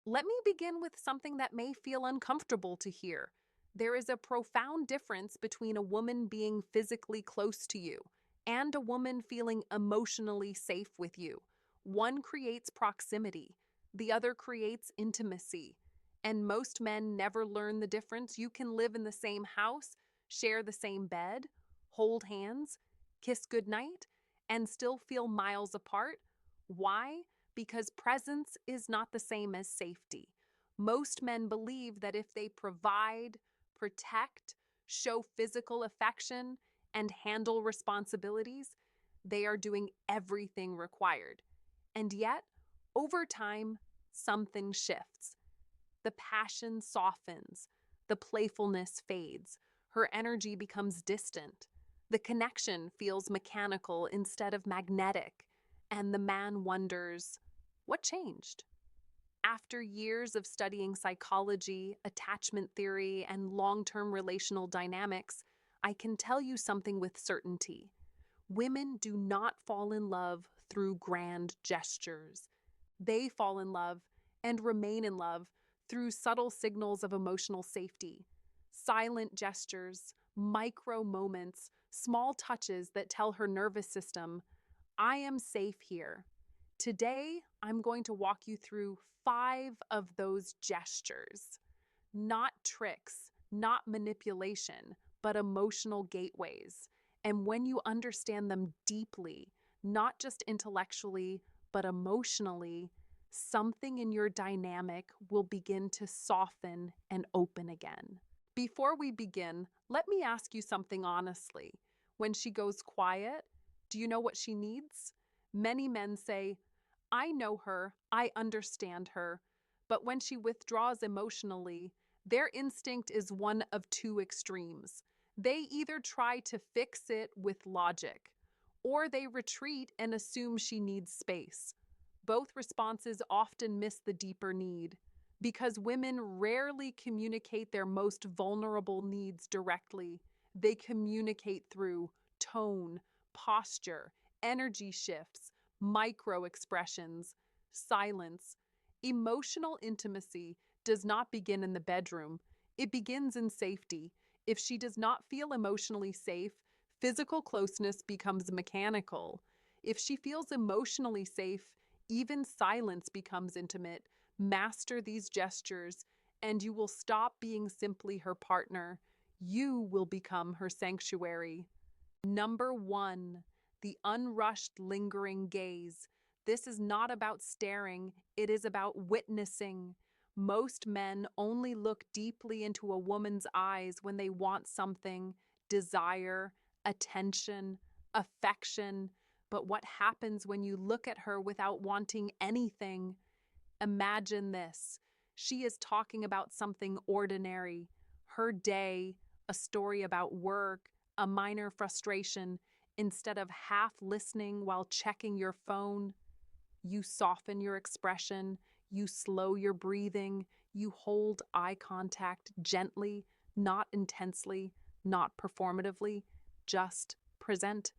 Let me begin with something that may feel uncomfortable to hear. There is a profound difference between a woman being physically close to you and a woman feeling emotionally safe with you. One creates proximity, the other creates intimacy. And most men never learn the difference. You can live in the same house, share the same bed, hold hands, kiss goodnight, and still feel miles apart. Why? Because presence is not the same as safety. Most men believe that if they provide, protect, show physical affection, and handle responsibilities, they are doing everything required. And yet, over time, something shifts. The passion softens, the playfulness fades, her energy becomes distant, the connection feels mechanical instead of magnetic, and the man wonders, what changed? After years of studying psychology, attachment theory, and long term relational dynamics, I can tell you something with certainty. Women do not fall in love through grand gestures. They fall in love and remain in love through subtle signals of emotional safety, silent gestures, micro moments, small touches that tell her nervous system, I am safe here. Today, I'm going to walk you through 5 of those gestures. Not tricks, not manipulation, but emotional gateways. And when you understand them deeply, not just intellectually, but emotionally, something in your dynamic will begin to soften and open again. Before we begin, let me ask you something honestly. When she goes quiet, do you know what she needs? Many men say, I know her, I understand her. But when she withdraws emotionally, their instinct is one of two extremes. They either try to fix it with logic, or they retreat and assume she needs space. Both responses often miss the deeper need. Because women rarely communicate their most vulnerable needs directly, they communicate through tone, posture, energy shifts, micro expressions, silence. Emotional intimacy does not begin in the bedroom, it begins in safety. If she does not feel emotionally safe, physical closeness becomes mechanical. If she feels emotionally safe, even silence becomes intimate. Master these gestures, and you will stop being simply her partner. You will become her sanctuary. Number 1, the unrushed, lingering gaze. This is not about staring, it is about witnessing. Most men only look deeply into a woman's eyes when they want something, desire, attention, affection. But what happens when you look at her without wanting anything? Imagine this. She is talking about something ordinary, her day, a story about work, a minor frustration. Instead of half listening while checking your phone, you soften your expression, you slow your breathing, you hold eye contact gently, not intensely, not performatively, just present.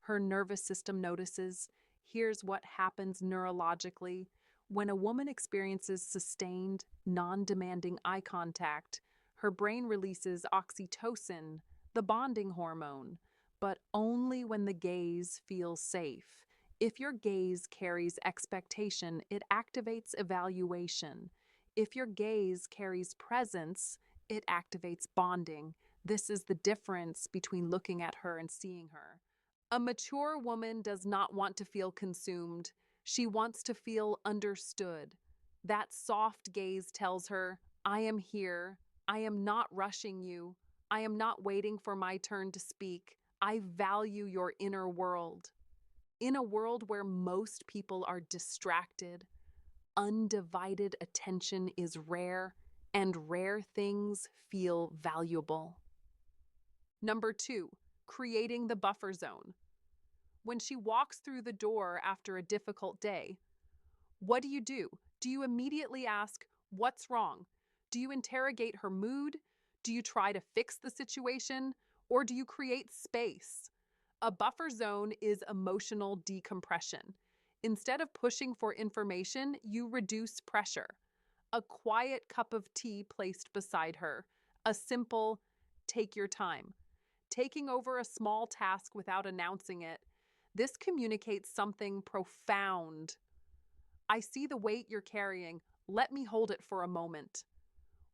Her nervous system notices. Here's what happens neurologically. When a woman experiences sustained, non demanding eye contact, her brain releases oxytocin, the bonding hormone, but only when the gaze feels safe. If your gaze carries expectation, it activates evaluation. If your gaze carries presence, it activates bonding. This is the difference between looking at her and seeing her. A mature woman does not want to feel consumed. She wants to feel understood. That soft gaze tells her, I am here. I am not rushing you. I am not waiting for my turn to speak. I value your inner world. In a world where most people are distracted, undivided attention is rare, and rare things feel valuable. Number 2, creating the buffer zone. When she walks through the door after a difficult day, what do? Do you immediately ask, what's wrong? Do you interrogate her mood? Do you try to fix the situation? Or do you create space? A buffer zone is emotional decompression. Instead of pushing for information, you reduce pressure. A quiet cup of tea placed beside her, a simple, take your time. Taking over a small task without announcing it. This communicates something profound. I see the weight you're carrying. Let me hold it for a moment.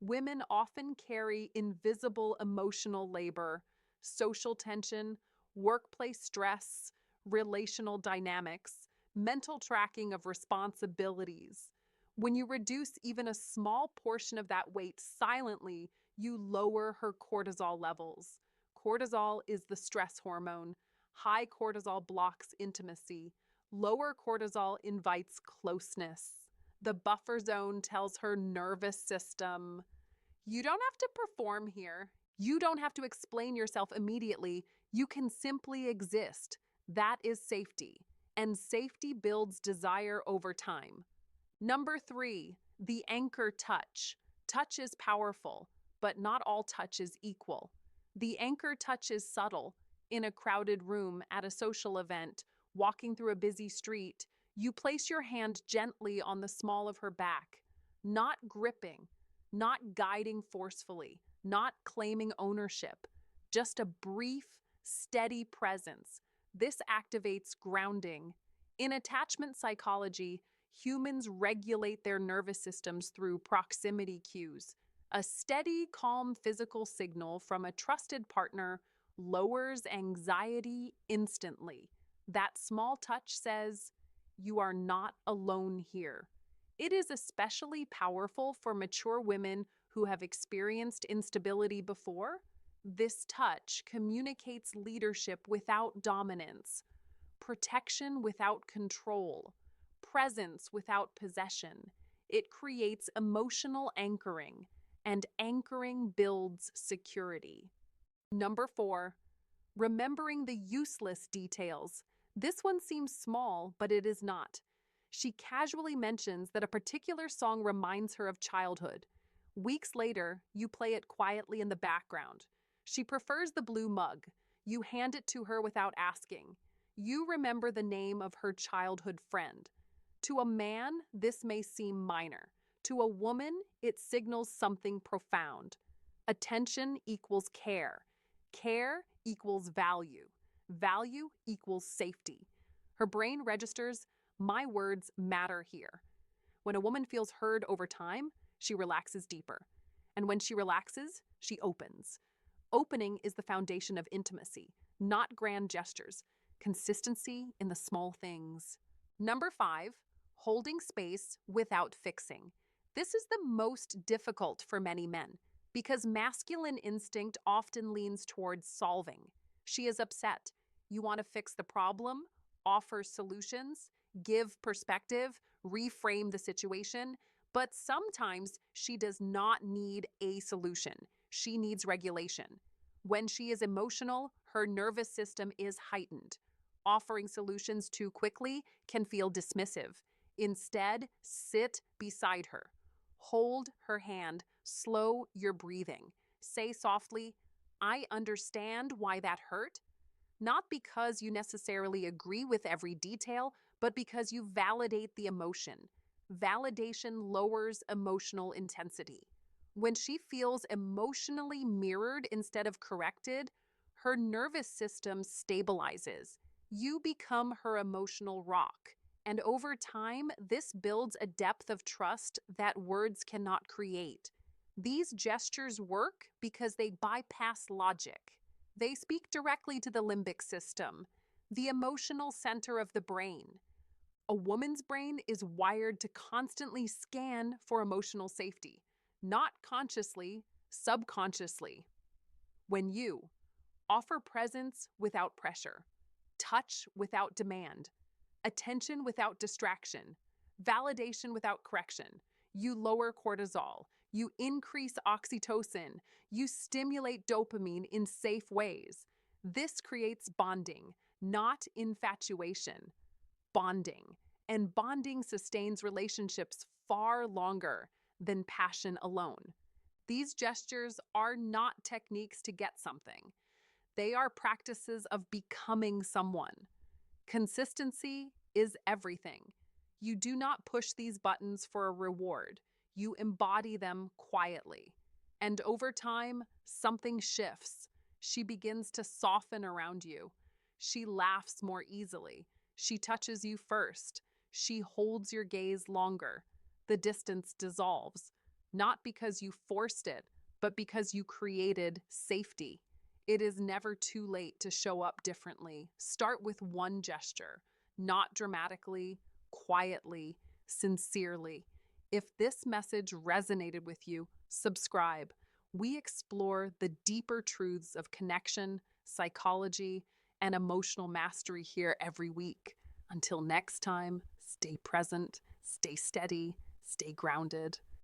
Women often carry invisible emotional labor, social tension, workplace stress, relational dynamics, mental tracking of responsibilities. When you reduce even a small portion of that weight silently, you lower her cortisol levels. Cortisol is the stress hormone. High cortisol blocks intimacy. Lower cortisol invites closeness. The buffer zone tells her nervous system, you don't have to perform here. You don't have to explain yourself immediately. You can simply exist. That is safety. And safety builds desire over time. Number 3, the anchor touch. Touch is powerful, but not all touch is equal. The anchor touch is subtle. In a crowded room, at a social event, walking through a busy street, you place your hand gently on the small of her back, not gripping, not guiding forcefully, not claiming ownership, just a brief, steady presence. This activates grounding. In attachment psychology, humans regulate their nervous systems through proximity cues. A steady, calm physical signal from a trusted partner lowers anxiety instantly. That small touch says, you are not alone here. It is especially powerful for mature women who have experienced instability before. This touch communicates leadership without dominance, protection without control, presence without possession. It creates emotional anchoring, and anchoring builds security. Number 4, remembering the useless details. This one seems small, but it is not. She casually mentions that a particular song reminds her of childhood. Weeks later, you play it quietly in the background. She prefers the blue mug. You hand it to her without asking. You remember the name of her childhood friend. To a man, this may seem minor. To a woman, it signals something profound. Attention equals care. Care equals value. Value equals safety. Her brain registers, my words matter here. When a woman feels heard over time, she relaxes deeper. And when she relaxes, she opens. Opening is the foundation of intimacy, not grand gestures. Consistency in the small things. Number 5, holding space without fixing. This is the most difficult for many men because masculine instinct often leans towards solving. She is upset. You want to fix the problem, offer solutions, give perspective, reframe the situation, but sometimes she does not need a solution. She needs regulation. When she is emotional, her nervous system is heightened. Offering solutions too quickly can feel dismissive. Instead, sit beside her. Hold her hand. Slow your breathing. Say softly, I understand why that hurt. Not because you necessarily agree with every detail, but because you validate the emotion. Validation lowers emotional intensity. When she feels emotionally mirrored instead of corrected, her nervous system stabilizes. You become her emotional rock. And over time, this builds a depth of trust that words cannot create. These gestures work because they bypass logic. They speak directly to the limbic system, the emotional center of the brain. A woman's brain is wired to constantly scan for emotional safety, not consciously, subconsciously. When you offer presence without pressure, touch without demand, attention without distraction, validation without correction, you lower cortisol, you increase oxytocin, you stimulate dopamine in safe ways. This creates bonding, not infatuation. Bonding. And bonding sustains relationships far longer than passion alone. These gestures are not techniques to get something. They are practices of becoming someone. Consistency is everything. You do not push these buttons for a reward. You embody them quietly. And over time, something shifts. She begins to soften around you. She laughs more easily. She touches you first. She holds your gaze longer. The distance dissolves, not because you forced it, but because you created safety. It is never too late to show up differently. Start with one gesture, not dramatically, quietly, sincerely. If this message resonated with you, subscribe. We explore the deeper truths of connection, psychology, and emotional mastery here every week. Until next time, stay present, stay steady, stay grounded.